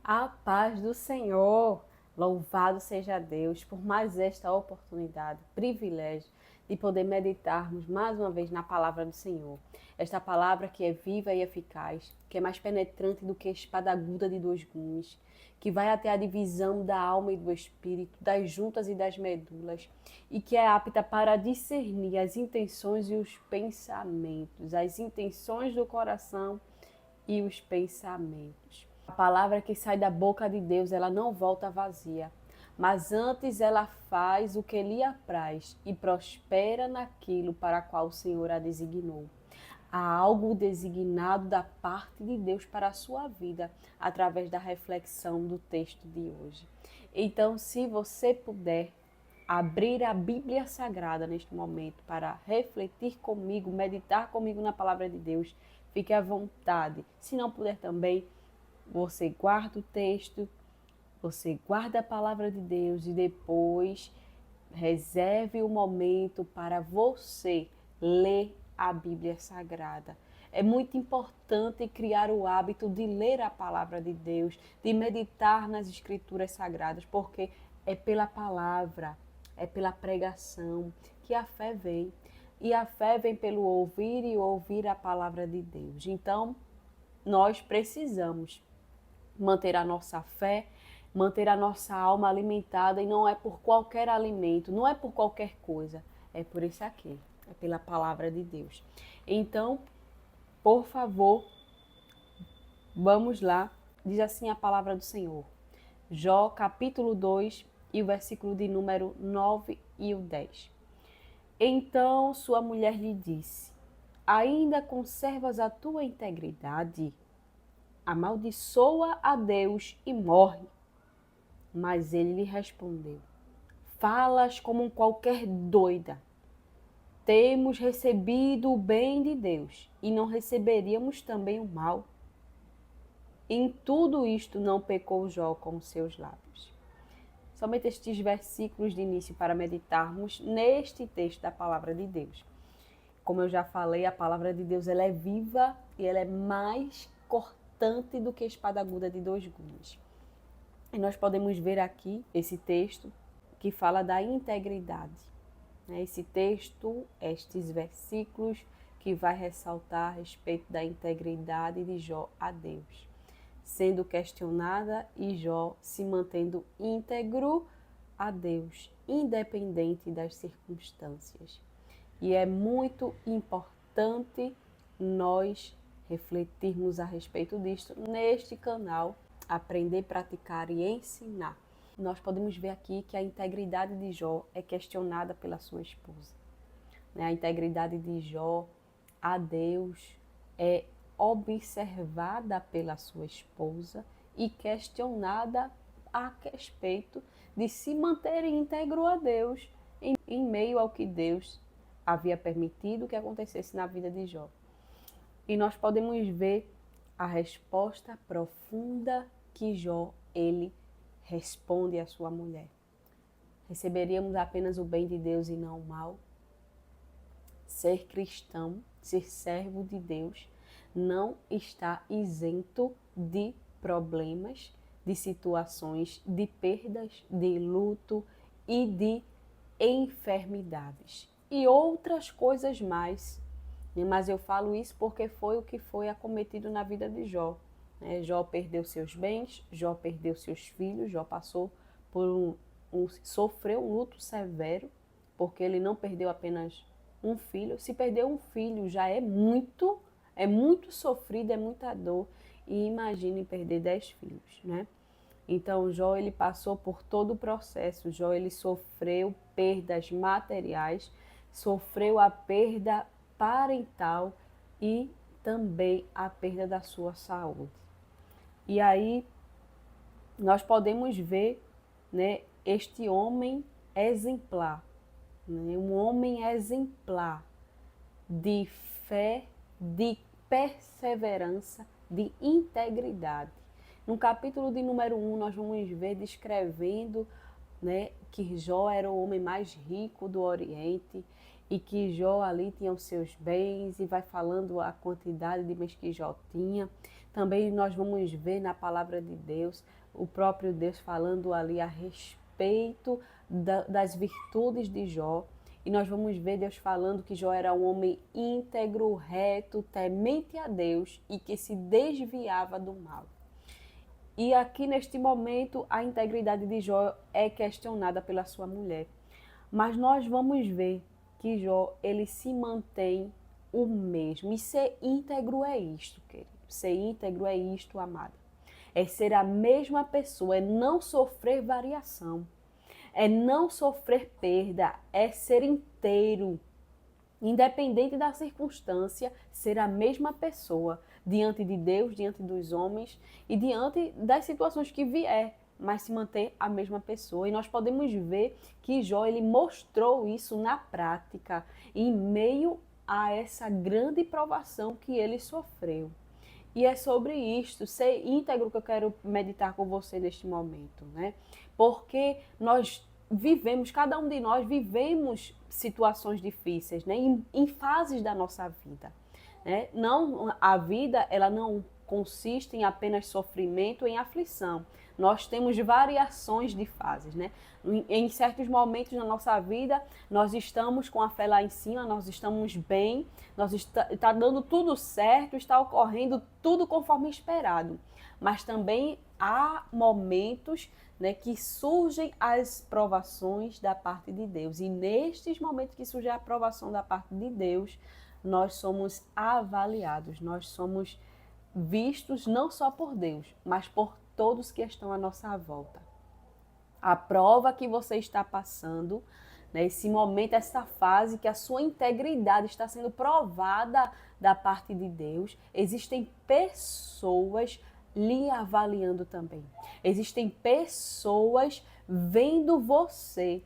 A paz do Senhor, louvado seja Deus por mais esta oportunidade, privilégio de poder meditarmos mais uma vez na palavra do Senhor. Esta palavra que é viva e eficaz, que é mais penetrante do que espada aguda de dois gumes, que vai até a divisão da alma e do espírito, das juntas e das medulas, e que é apta para discernir as intenções e os pensamentos, as intenções do coração e os pensamentos. A palavra que sai da boca de Deus, ela não volta vazia, mas antes ela faz o que lhe apraz e prospera naquilo para qual o Senhor a designou. Há algo designado da parte de Deus para a sua vida, através da reflexão do texto de hoje. Então, se você puder abrir a Bíblia Sagrada neste momento para refletir comigo, meditar comigo na palavra de Deus, fique à vontade. Se não puder também, você guarda o texto, você guarda a palavra de Deus e depois reserve o momento para você ler a Bíblia Sagrada. É muito importante criar o hábito de ler a palavra de Deus, de meditar nas Escrituras Sagradas, porque é pela palavra, é pela pregação que a fé vem. E a fé vem pelo ouvir e ouvir a palavra de Deus. Então, nós precisamos manter a nossa fé, manter a nossa alma alimentada, e não é por qualquer alimento, não é por qualquer coisa, é por isso aqui, é pela palavra de Deus. Então, por favor, vamos lá, diz assim a palavra do Senhor. Jó, capítulo 2, e o versículo de número 9 e o 10. Então sua mulher lhe disse: ainda conservas a tua integridade? Amaldiçoa a Deus e morre. Mas ele lhe respondeu: falas como qualquer doida. Temos recebido o bem de Deus e não receberíamos também o mal? Em tudo isto não pecou Jó com os seus lábios. Somente estes versículos de início para meditarmos neste texto da palavra de Deus. Como eu já falei, a palavra de Deus ela é viva e ela é mais cortante do que a espada aguda de dois gumes. E nós podemos ver aqui esse texto que fala da integridade. Esse texto, estes versículos que vai ressaltar a respeito da integridade de Jó a Deus, sendo questionada e Jó se mantendo íntegro a Deus, independente das circunstâncias. E é muito importante nós refletirmos a respeito disto neste canal, aprender, praticar e ensinar. Nós podemos ver aqui que a integridade de Jó é questionada pela sua esposa. A integridade de Jó a Deus é observada pela sua esposa e questionada a respeito de se manter íntegro a Deus em meio ao que Deus havia permitido que acontecesse na vida de Jó. E nós podemos ver a resposta profunda que Jó, ele responde à sua mulher. Receberíamos apenas o bem de Deus e não o mal? Ser cristão, ser servo de Deus, não está isento de problemas, de situações, de perdas, de luto e de enfermidades. E outras coisas mais. Mas eu falo isso porque foi o que foi acometido na vida de Jó. Jó perdeu seus bens, Jó perdeu seus filhos, Jó passou por sofreu um luto severo, porque ele não perdeu apenas um filho. Se perder um filho já é muito sofrido, é muita dor. E imagine perder 10 filhos, né? Então Jó ele passou por todo o processo. Jó ele sofreu perdas materiais, sofreu a perda parental e também a perda da sua saúde. E aí nós podemos ver, né, este homem exemplar, né, um homem exemplar de fé, de perseverança, de integridade. No capítulo de número 1, nós vamos ver descrevendo, né, que Jó era o homem mais rico do Oriente e que Jó ali tinha os seus bens, e vai falando a quantidade de bens que Jó tinha. Também nós vamos ver na palavra de Deus, o próprio Deus falando ali a respeito das virtudes de Jó. E nós vamos ver Deus falando que Jó era um homem íntegro, reto, temente a Deus e que se desviava do mal. E aqui neste momento a integridade de Jó é questionada pela sua mulher. Mas nós vamos ver que Jó, ele se mantém o mesmo. E ser íntegro é isto, querido. Ser íntegro é isto, amado. É ser a mesma pessoa, é não sofrer variação. É não sofrer perda, é ser inteiro. Independente da circunstância, ser a mesma pessoa diante de Deus, diante dos homens e diante das situações que vier, mas se manter a mesma pessoa. E nós podemos ver que Jó, ele mostrou isso na prática, em meio a essa grande provação que ele sofreu. E é sobre isto, ser íntegro, que eu quero meditar com você neste momento, né? Porque nós vivemos, cada um de nós vivemos situações difíceis, né? Em fases da nossa vida, né? Não, a vida, ela não consiste em apenas sofrimento, em aflição. Nós temos variações de fases, né? Em certos momentos na nossa vida, nós estamos com a fé lá em cima, nós estamos bem, está dando tudo certo, está ocorrendo tudo conforme esperado. Mas também há momentos, né, que surgem as provações da parte de Deus. E nestes momentos que surge a provação da parte de Deus, nós somos avaliados, nós somos vistos não só por Deus, mas por todos que estão à nossa volta. A prova que você está passando, né, esse momento, essa fase que a sua integridade está sendo provada da parte de Deus, existem pessoas lhe avaliando também. Existem pessoas vendo você,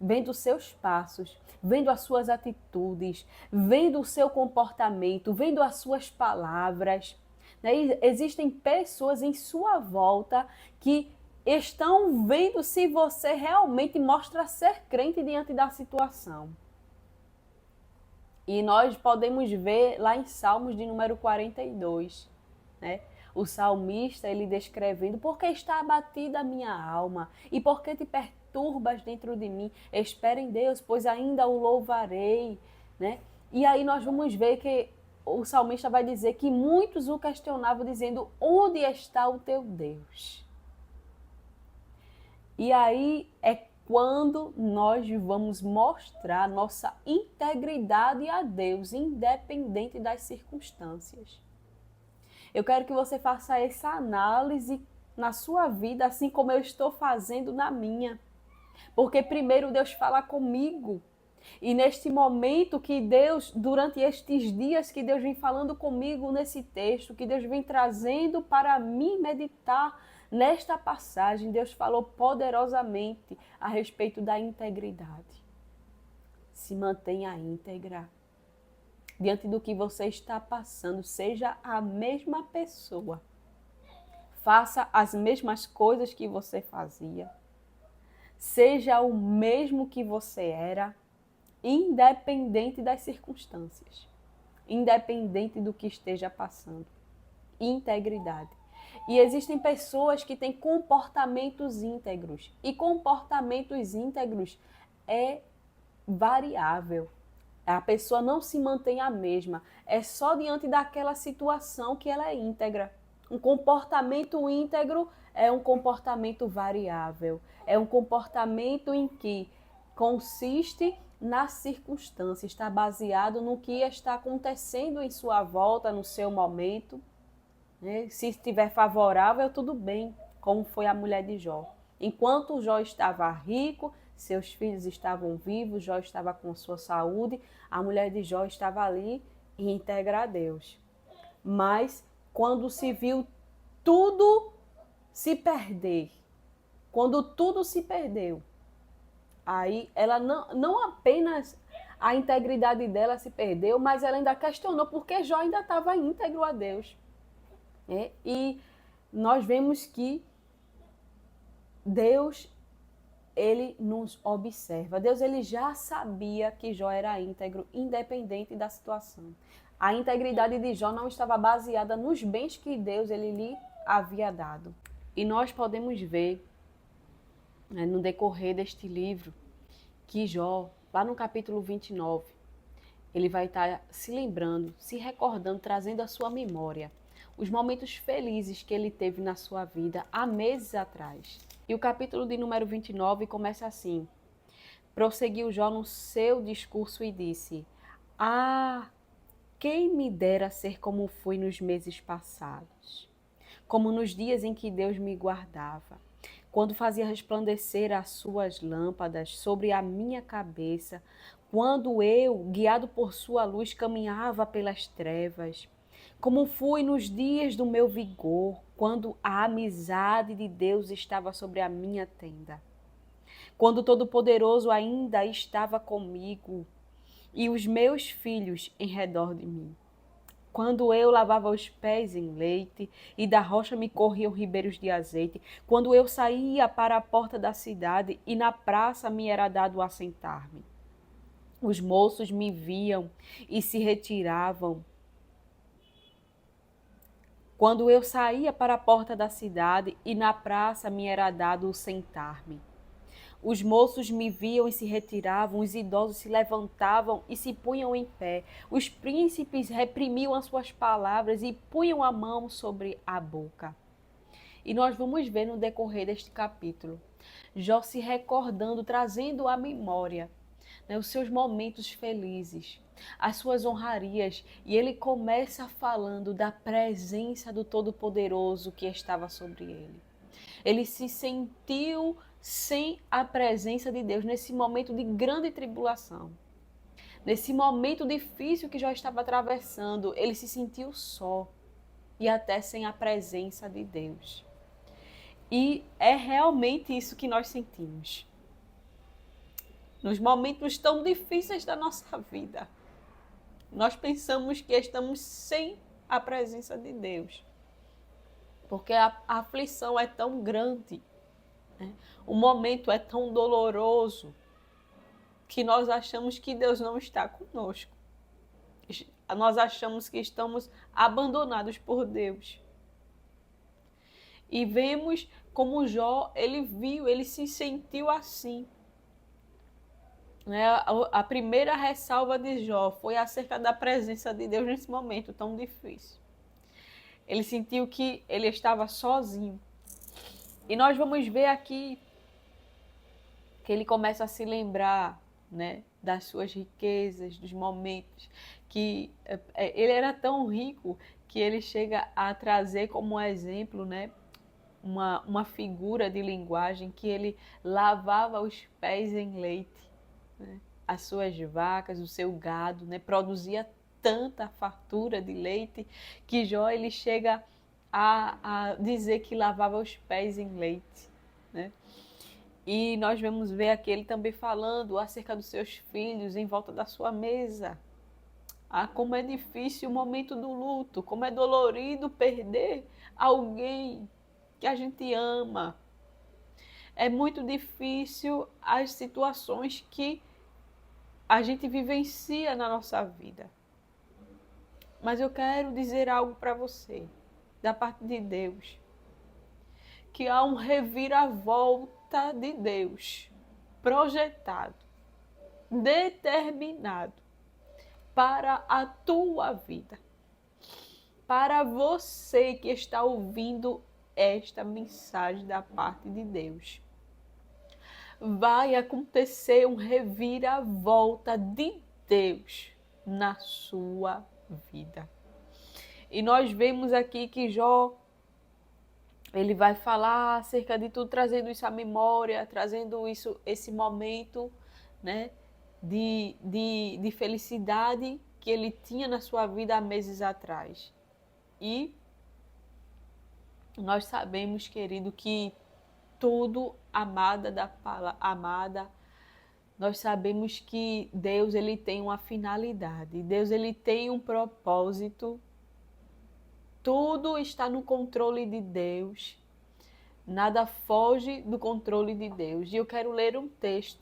vendo os seus passos, vendo as suas atitudes, vendo o seu comportamento, vendo as suas palavras. Existem pessoas em sua volta que estão vendo se você realmente mostra ser crente diante da situação. E nós podemos ver lá em Salmos de número 42, né? O salmista, ele descrevendo: por que está abatida a minha alma? E por que te perturbas dentro de mim? Espera em Deus, pois ainda o louvarei, né? E aí nós vamos ver que o salmista vai dizer que muitos o questionavam dizendo: onde está o teu Deus? E aí é quando nós vamos mostrar nossa integridade a Deus, independente das circunstâncias. Eu quero que você faça essa análise na sua vida, assim como eu estou fazendo na minha. Porque primeiro Deus fala comigo. E neste momento que Deus, durante estes dias que Deus vem falando comigo nesse texto, que Deus vem trazendo para mim meditar nesta passagem, Deus falou poderosamente a respeito da integridade. Se mantenha íntegra. Diante do que você está passando, seja a mesma pessoa. Faça as mesmas coisas que você fazia. Seja o mesmo que você era, independente das circunstâncias. Independente do que esteja passando. Integridade. E existem pessoas que têm comportamentos íntegros. E comportamentos íntegros é variável. A pessoa não se mantém a mesma. É só diante daquela situação que ela é íntegra. Um comportamento íntegro é um comportamento variável. É um comportamento em que consiste na circunstância, está baseado no que está acontecendo em sua volta, no seu momento. Se estiver favorável, tudo bem, como foi a mulher de Jó. Enquanto Jó estava rico, seus filhos estavam vivos, Jó estava com sua saúde, a mulher de Jó estava ali íntegra a Deus. Mas quando se viu tudo se perder, quando tudo se perdeu, aí ela não apenas a integridade dela se perdeu, mas ela ainda questionou porque Jó ainda estava íntegro a Deus. E nós vemos que Deus, ele nos observa. Deus, ele já sabia que Jó era íntegro, independente da situação. A integridade de Jó não estava baseada nos bens que Deus ele lhe havia dado. E nós podemos ver, né, no decorrer deste livro, que Jó, lá no capítulo 29, ele vai estar se lembrando, se recordando, trazendo à sua memória os momentos felizes que ele teve na sua vida há meses atrás. E o capítulo de número 29 começa assim: prosseguiu Jó no seu discurso e disse: Ah, quem me dera ser como fui nos meses passados, como nos dias em que Deus me guardava, quando fazia resplandecer as suas lâmpadas sobre a minha cabeça, quando eu, guiado por sua luz, caminhava pelas trevas, como fui nos dias do meu vigor, quando a amizade de Deus estava sobre a minha tenda, quando o Todo-Poderoso ainda estava comigo e os meus filhos em redor de mim. Quando eu lavava os pés em leite e da rocha me corriam ribeiros de azeite, quando eu saía para a porta da cidade e na praça me era dado assentar-me. Os moços me viam e se retiravam. Quando eu saía para a porta da cidade e na praça me era dado sentar-me. Os moços me viam e se retiravam, os idosos se levantavam e se punham em pé. Os príncipes reprimiam as suas palavras e punham a mão sobre a boca. E nós vamos ver no decorrer deste capítulo, Jó se recordando, trazendo à memória, né, os seus momentos felizes, as suas honrarias. E ele começa falando da presença do Todo-Poderoso que estava sobre ele. Ele se sentiu sem a presença de Deus nesse momento de grande tribulação. Nesse momento difícil que Jó estava atravessando, ele se sentiu só e até sem a presença de Deus. E é realmente isso que nós sentimos. Nos momentos tão difíceis da nossa vida, nós pensamos que estamos sem a presença de Deus, porque a aflição é tão grande, né? O momento é tão doloroso que nós achamos que Deus não está conosco. Nós achamos que estamos abandonados por Deus. E vemos como Jó, ele viu, ele se sentiu assim. A primeira ressalva de Jó foi acerca da presença de Deus nesse momento tão difícil. Ele sentiu que ele estava sozinho. E nós vamos ver aqui que ele começa a se lembrar, né, das suas riquezas, dos momentos, que ele era tão rico que ele chega a trazer como exemplo, né, uma figura de linguagem que ele lavava os pés em leite, né, as suas vacas, o seu gado, né, produzia tanta fartura de leite que Jó ele chega a dizer que lavava os pés em leite, né? E nós vamos ver aqui ele também falando acerca dos seus filhos em volta da sua mesa. Ah, como é difícil o momento do luto, como é dolorido perder alguém que a gente ama. É muito difícil as situações que a gente vivencia na nossa vida. Mas eu quero dizer algo para você, da parte de Deus, que há um reviravolta de Deus projetado, determinado para a tua vida, para você que está ouvindo esta mensagem da parte de Deus. Vai acontecer um reviravolta de Deus na sua vida. E nós vemos aqui que Jó, ele vai falar acerca de tudo, trazendo isso à memória, trazendo isso, esse momento, né, de felicidade que ele tinha na sua vida há meses atrás. E nós sabemos, querido, que tudo, amada, nós sabemos que Deus ele tem uma finalidade, Deus ele tem um propósito. Tudo está no controle de Deus. Nada foge do controle de Deus. E eu quero ler um texto.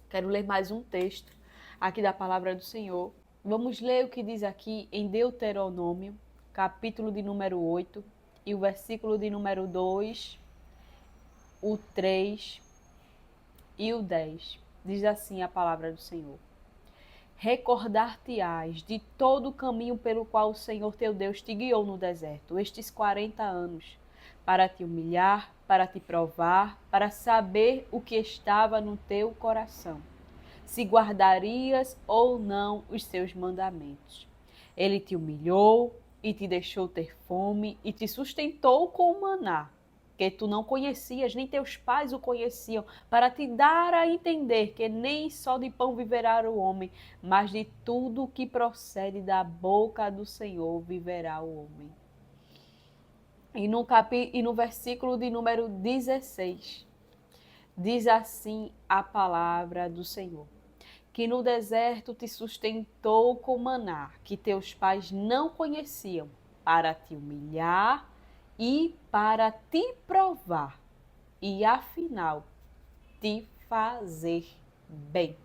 Quero ler mais um texto aqui da palavra do Senhor. Vamos ler o que diz aqui em Deuteronômio, capítulo de número 8, e o versículo de número 2, o 3 e o 10. Diz assim a palavra do Senhor: Recordar-te-ás de todo o caminho pelo qual o Senhor teu Deus te guiou no deserto, estes 40 anos, para te humilhar, para te provar, para saber o que estava no teu coração, se guardarias ou não os seus mandamentos. Ele te humilhou e te deixou ter fome e te sustentou com o maná, que tu não conhecias, nem teus pais o conheciam, para te dar a entender que nem só de pão viverá o homem, mas de tudo que procede da boca do Senhor viverá o homem. E no versículo de número 16, diz assim a palavra do Senhor: que no deserto te sustentou com maná, que teus pais não conheciam, para te humilhar e para te provar, e afinal te fazer bem.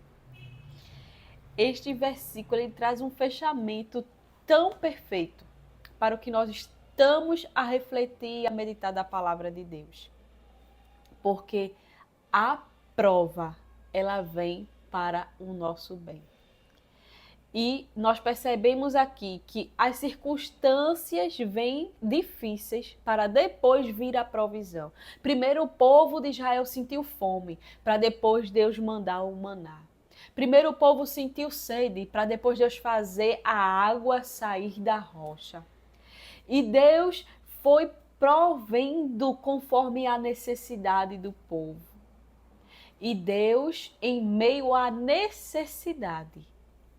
Este versículo ele traz um fechamento tão perfeito para o que nós estamos a refletir e a meditar da palavra de Deus. Porque a prova, ela vem para o nosso bem. E nós percebemos aqui que as circunstâncias vêm difíceis para depois vir a provisão. Primeiro o povo de Israel sentiu fome, para depois Deus mandar o maná. Primeiro o povo sentiu sede, para depois Deus fazer a água sair da rocha. E Deus foi provendo conforme a necessidade do povo. E Deus, em meio à necessidade,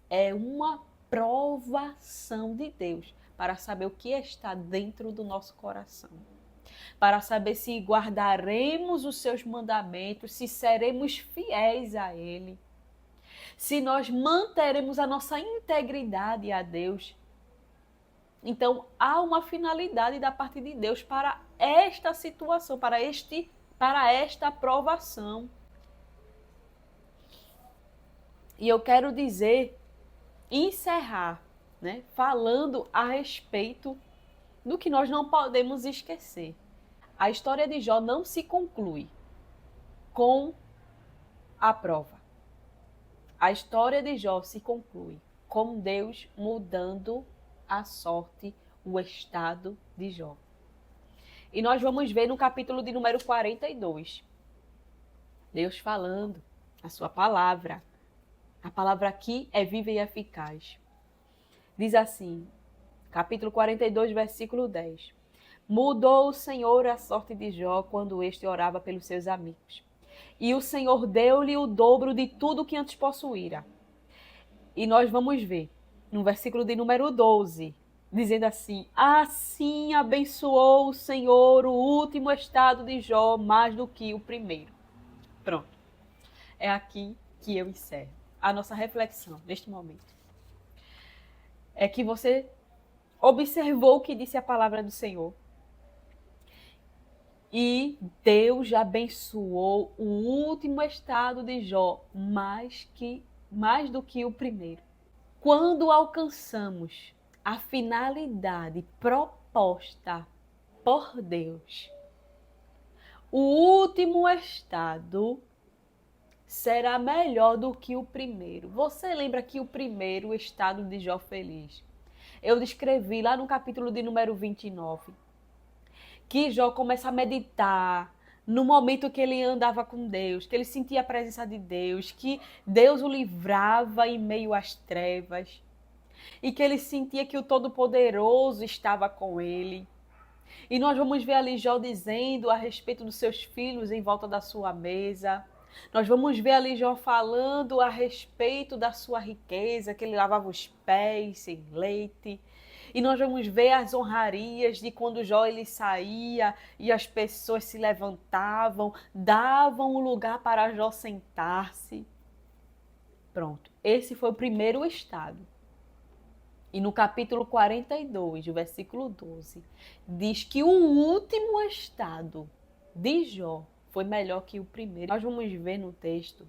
é uma provação de Deus para saber o que está dentro do nosso coração. Para saber se guardaremos os seus mandamentos, se seremos fiéis a Ele, se nós manteremos a nossa integridade a Deus. Então, há uma finalidade da parte de Deus para esta situação, para esta provação. E eu quero encerrar, né, falando a respeito do que nós não podemos esquecer. A história de Jó não se conclui com a prova. A história de Jó se conclui com Deus mudando a sorte, o estado de Jó. E nós vamos ver no capítulo de número 42, Deus falando a sua palavra. A palavra aqui é viva e eficaz. Diz assim, capítulo 42, versículo 10. Mudou o Senhor a sorte de Jó quando este orava pelos seus amigos. E o Senhor deu-lhe o dobro de tudo que antes possuíra. E nós vamos ver no versículo de número 12, dizendo assim: assim abençoou o Senhor o último estado de Jó mais do que o primeiro. Pronto. É aqui que eu encerro a nossa reflexão neste momento. É que você observou o que disse a palavra do Senhor. E Deus abençoou o último estado de Jó mais do que o primeiro. Quando alcançamos a finalidade proposta por Deus, o último estado será melhor do que o primeiro. Você lembra que o primeiro estado de Jó feliz, eu descrevi lá no capítulo de número 29, que Jó começa a meditar no momento que ele andava com Deus, que ele sentia a presença de Deus, que Deus o livrava em meio às trevas e que ele sentia que o Todo-Poderoso estava com ele. E nós vamos ver ali Jó dizendo a respeito dos seus filhos em volta da sua mesa. Nós vamos ver ali Jó falando a respeito da sua riqueza, que ele lavava os pés sem leite. E nós vamos ver as honrarias de quando Jó ele saía e as pessoas se levantavam, davam o lugar para Jó sentar-se. Pronto, esse foi o primeiro estado. E no capítulo 42, o versículo 12, diz que o último estado de Jó foi melhor que o primeiro. Nós vamos ver no texto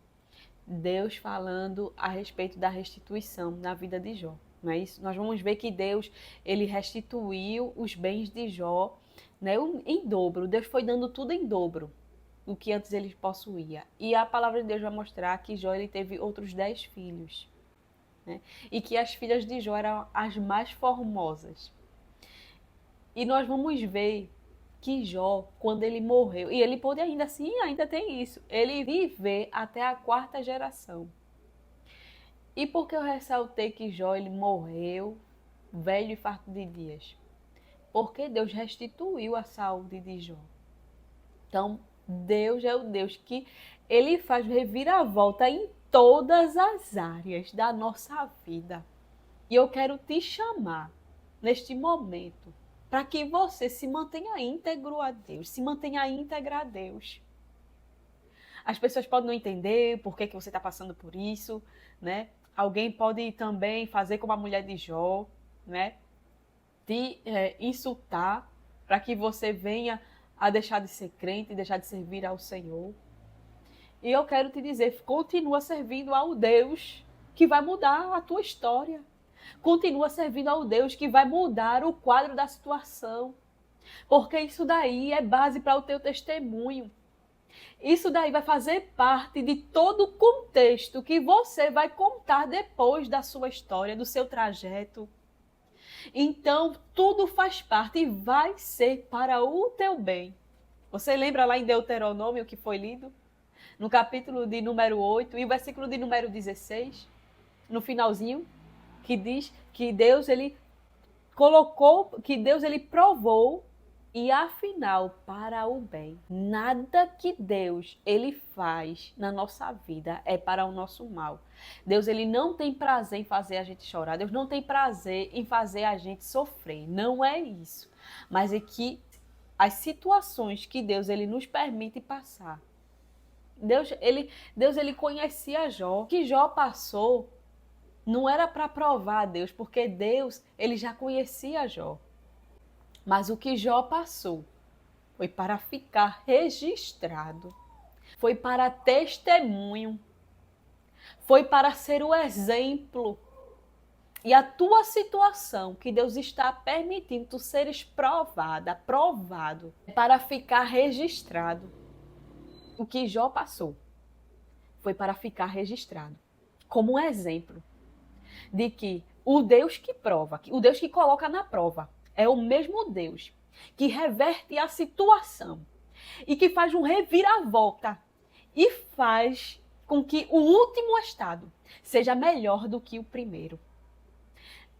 Deus falando a respeito da restituição na vida de Jó, não é isso? Nós vamos ver que Deus, ele restituiu os bens de Jó, né, em dobro. Deus foi dando tudo em dobro do que antes ele possuía. E a palavra de Deus vai mostrar que Jó, ele teve outros 10 filhos, né? E que as filhas de Jó eram as mais formosas. E nós vamos ver que Jó, quando ele morreu, e ele pôde ainda assim, ainda tem isso, ele viver até a 4ª geração. E por que eu ressaltei que Jó, ele morreu velho e farto de dias? Porque Deus restituiu a saúde de Jó. Então, Deus é o Deus que ele faz reviravolta em todas as áreas da nossa vida. E eu quero te chamar neste momento para que você se mantenha íntegro a Deus, se mantenha íntegra a Deus. As pessoas podem não entender por que você está passando por isso, né? Alguém pode também fazer como a mulher de Jó, né? Te insultar para que você venha a deixar de ser crente, deixar de servir ao Senhor. E eu quero te dizer, continua servindo ao Deus que vai mudar a tua história. Continua servindo ao Deus que vai mudar o quadro da situação. Porque isso daí é base para o teu testemunho. Isso daí vai fazer parte de todo o contexto que você vai contar depois da sua história, do seu trajeto. Então, tudo faz parte e vai ser para o teu bem. Você lembra lá em Deuteronômio que foi lido? No capítulo de número 8 e o versículo de número 16, no finalzinho, que diz que Deus, ele colocou, que Deus, ele provou e afinal para o bem. Nada que Deus, ele faz na nossa vida é para o nosso mal. Deus, ele não tem prazer em fazer a gente chorar. Deus não tem prazer em fazer a gente sofrer. Não é isso. Mas é que as situações que Deus, ele nos permite passar. Deus, ele conhecia Jó. O que Jó passou não era para provar a Deus, porque Deus, ele já conhecia Jó. Mas o que Jó passou foi para ficar registrado, foi para testemunho, foi para ser o exemplo. E a tua situação que Deus está permitindo tu seres provado, é para ficar registrado. O que Jó passou foi para ficar registrado, como um exemplo de que o Deus que prova, o Deus que coloca na prova, é o mesmo Deus que reverte a situação e que faz um reviravolta e faz com que o último estado seja melhor do que o primeiro.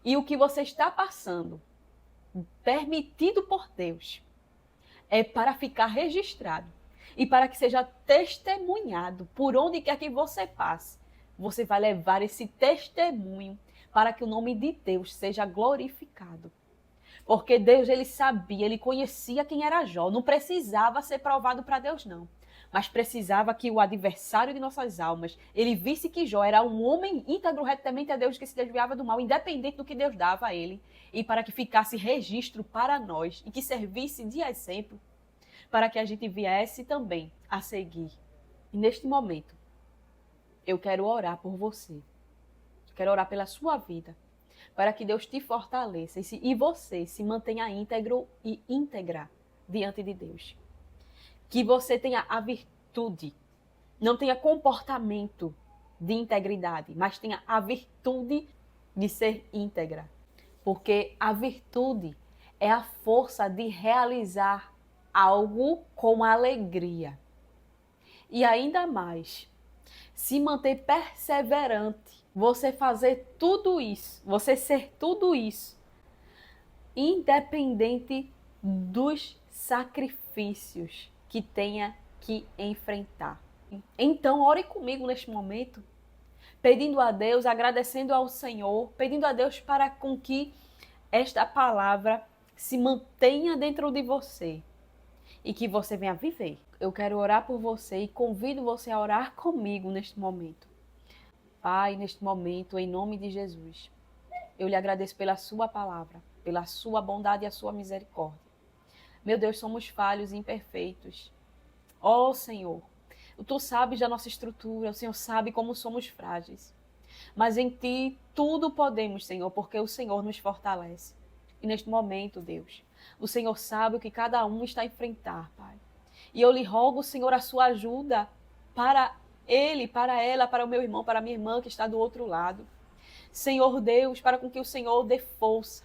E o que você está passando, permitido por Deus, é para ficar registrado e para que seja testemunhado por onde quer que você passe. Você vai levar esse testemunho para que o nome de Deus seja glorificado. Porque Deus, ele sabia, ele conhecia quem era Jó. Não precisava ser provado para Deus, não. Mas precisava que o adversário de nossas almas, ele visse que Jó era um homem íntegro, retamente a Deus, que se desviava do mal, independente do que Deus dava a ele. E para que ficasse registro para nós e que servisse de exemplo, para que a gente viesse também a seguir. E neste momento, eu quero orar por você. Quero orar pela sua vida, para que Deus te fortaleça e você se mantenha íntegro e íntegra diante de Deus. Que você tenha a virtude, não tenha comportamento de integridade, mas tenha a virtude de ser íntegra. Porque a virtude é a força de realizar algo com alegria. E ainda mais, se manter perseverante, você fazer tudo isso, você ser tudo isso, independente dos sacrifícios que tenha que enfrentar. Então, ore comigo neste momento, pedindo a Deus, agradecendo ao Senhor, pedindo a Deus para com que esta palavra se mantenha dentro de você e que você venha viver. Eu quero orar por você e convido você a orar comigo neste momento. Pai, neste momento, em nome de Jesus, eu lhe agradeço pela sua palavra, pela sua bondade e a sua misericórdia. Meu Deus, somos falhos e imperfeitos. Ó Senhor, Tu sabes da nossa estrutura, o Senhor sabe como somos frágeis. Mas em Ti tudo podemos, Senhor, porque o Senhor nos fortalece. E neste momento, Deus, o Senhor sabe o que cada um está a enfrentar, Pai. E eu lhe rogo, Senhor, a sua ajuda para ele, para ela, para o meu irmão, para a minha irmã que está do outro lado. Senhor Deus, para com que o Senhor dê força.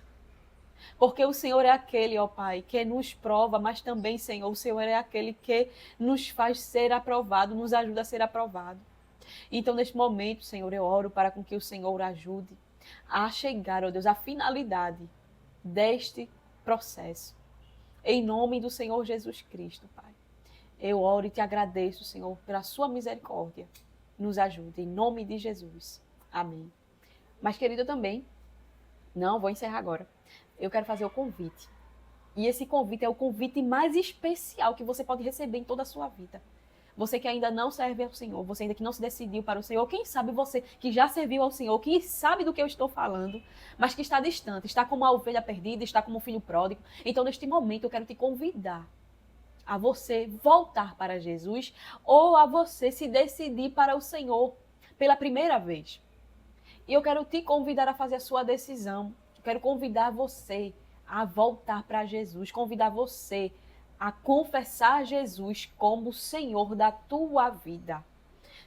Porque o Senhor é aquele, ó Pai, que nos prova, mas também, Senhor, o Senhor é aquele que nos faz ser aprovado, nos ajuda a ser aprovado. Então, neste momento, Senhor, eu oro para com que o Senhor ajude a chegar, ó Deus, à finalidade deste processo. Em nome do Senhor Jesus Cristo, Pai. Eu oro e te agradeço, Senhor, pela sua misericórdia. Nos ajude, em nome de Jesus. Amém. Mas, querido, eu também, não, vou encerrar agora. Eu quero fazer o convite. E esse convite é o convite mais especial que você pode receber em toda a sua vida. Você que ainda não serve ao Senhor, você ainda que não se decidiu para o Senhor, quem sabe você que já serviu ao Senhor, que sabe do que eu estou falando, mas que está distante, está como a ovelha perdida, está como um filho pródigo. Então, neste momento, eu quero te convidar a você voltar para Jesus ou a você se decidir para o Senhor pela primeira vez. E eu quero te convidar a fazer a sua decisão. Eu quero convidar você a voltar para Jesus, convidar você a confessar Jesus como o Senhor da tua vida.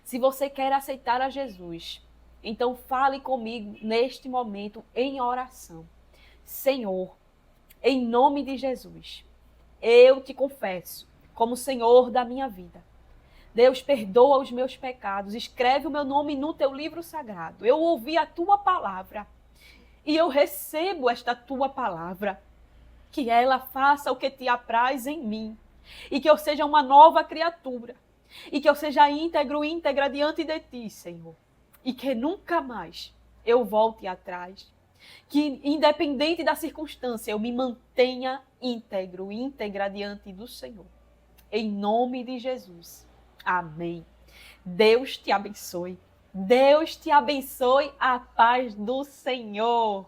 Se você quer aceitar a Jesus, então fale comigo neste momento em oração. Senhor, em nome de Jesus, eu te confesso como Senhor da minha vida. Deus, perdoa os meus pecados, escreve o meu nome no teu livro sagrado. Eu ouvi a tua palavra e eu recebo esta tua palavra. Que ela faça o que te apraz em mim e que eu seja uma nova criatura e que eu seja íntegro, íntegra diante de ti, Senhor. E que nunca mais eu volte atrás. Que independente da circunstância, eu me mantenha íntegro, íntegra diante do Senhor. Em nome de Jesus. Amém. Deus te abençoe. Deus te abençoe. A paz do Senhor.